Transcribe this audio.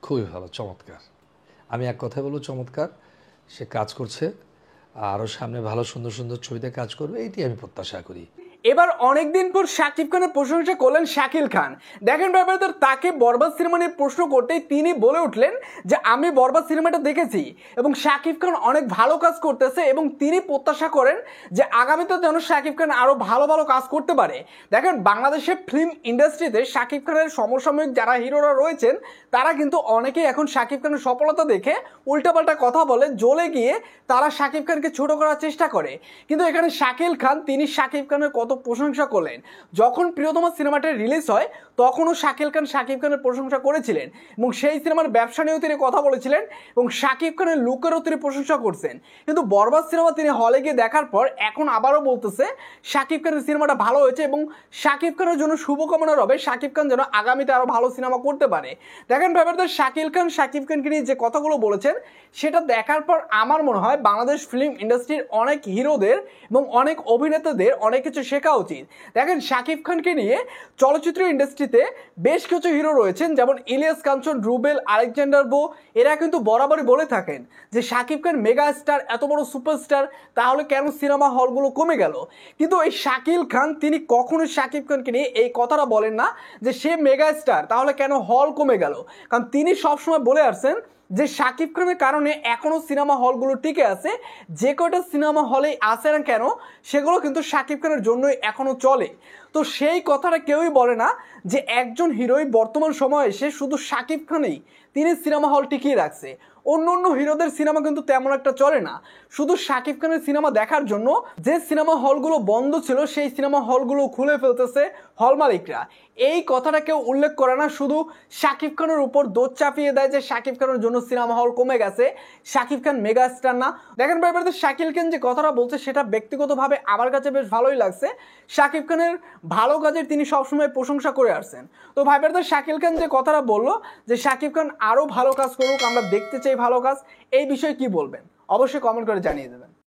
খুবই ভালো, চমৎকার। আমি এক কথায় বলবো চমৎকার। সে কাজ করছে, আরও সামনে ভালো সুন্দর সুন্দর ছবিতে কাজ করবে, এইটি আমি প্রত্যাশা করি। এবার অনেকদিন পর শাকিব খানের প্রশংসা করলেন শাকিল খান। দেখেন ব্যাপারটা, তাকে বরবাদ সিনেমা নিয়ে প্রশ্ন করতেই তিনি বলে উঠলেন যে আমি বরবাদ সিনেমাটা দেখেছি এবং শাকিব খান অনেক ভালো কাজ করতেছে এবং তিনি প্রত্যাশা করেন যে আগামীতে যেন শাকিব খান আরও ভালো ভালো কাজ করতে পারে। দেখেন, বাংলাদেশের ফিল্ম ইন্ডাস্ট্রিতে শাকিব খানের সমসাময়িক যারা হিরোরা রয়েছেন তারা কিন্তু অনেকেই এখন শাকিব খানের সফলতা দেখে উল্টাপাল্টা কথা বলে, জ্বলে গিয়ে তারা শাকিব খানকে ছোট করার চেষ্টা করে। কিন্তু এখানে শাকিল খান, তিনি শাকিব খানের কত প্রশংসা করলেন। যখন প্রিয়তমা সিনেমাটা রিলিজ হয় তখনও শাকিল খান শাকিব খানের প্রশংসা করেছিলেন এবং সেই সিনেমার ব্যবসা নিয়েও তিনি কথা বলেছিলেন এবং শাকিব খানের লুকেরও তিনি প্রশংসা করছেন। কিন্তু বরবাদ সিনেমা তিনি হলে গিয়ে দেখার পর এখন আবারও বলতেছে শাকিব খানের সিনেমাটা ভালো হয়েছে এবং শাকিব খানের জন্য শুভকামনা রবে শাকিব খান যেন আগামীতে আরও ভালো সিনেমা করতে পারে। দেখেন ব্যাপারটা, শাকিব খানকে নিয়ে যে কথাগুলো বলেছেন সেটা দেখার পর আমার মনে হয় বাংলাদেশ ফিল্ম ইন্ডাস্ট্রির অনেক হিরোদের এবং অনেক অভিনেতাদের অনেক কিছু শেখা উচিত। দেখেন, শাকিব খানকে নিয়ে চলচ্চিত্র ইন্ডাস্ট্রিতে বেশ কিছু হিরো রয়েছেন, যেমন ইলিয়াস কাঞ্চন, রুবেল, আলেকজান্ডার বো, এরা কিন্তু বরাবরই বলে থাকেন যে শাকিব খান মেগা স্টার, এত বড় সুপারস্টার, তাহলে কেন সিনেমা হলগুলো কমে গেল? কিন্তু এই শাকিল খান তিনি কখনোই শাকিব খানকে নিয়ে এই কথাটা বলেন না যে সে মেগা স্টার, তাহলে কেন হল কমে গেল। কারণ তিনি সবসময় বলে আসছেন যে শাকিব খানের কারণে এখনো সিনেমা হলগুলো টিকে আছে। যে কয়টা সিনেমা হলে আছে না কেন সেগুলো কিন্তু শাকিব খানের জন্যই এখনো চলে। তো সেই কথাটা কেউই বলে না যে একজন হিরোই বর্তমান সময়ে এসে শুধু শাকিব খানেই তিনি সিনেমা হল টিকিয়ে রাখছে। অন্য অন্য হিরোদের সিনেমা কিন্তু তেমন একটা চলে না। শুধু শাকিব খানের সিনেমা দেখার জন্য যে সিনেমা হলগুলো বন্ধ ছিল সেই সিনেমা হলগুলো খুলে ফেলতেছে হল মালিকরা। এই কথাটা কেউ উল্লেখ করে না, শুধু শাকিব খানের উপর দোষ চাপিয়ে দেয় যে শাকিব খানের জন্য সিনেমা হল কমে গেছে, শাকিব খান মেগা স্টার না। দেখেন ব্যাপারে শাকিল খান যে কথাটা বলছে সেটা ব্যক্তিগতভাবে আমার কাছে বেশ ভালোই লাগছে। শাকিব খানের ভালো কাজের তিনি সবসময় প্রশংসা করে আসছেন। তো ভাইবারদা, শাকিল খান যে কথাটা বললো যে শাকিব খান আরও ভালো কাজ করুক, আমরা দেখতে চাই ভালো কাজ, এই বিষয়ে কি বলবেন? অবশ্যই কমেন্ট করে জানিয়ে দেবেন।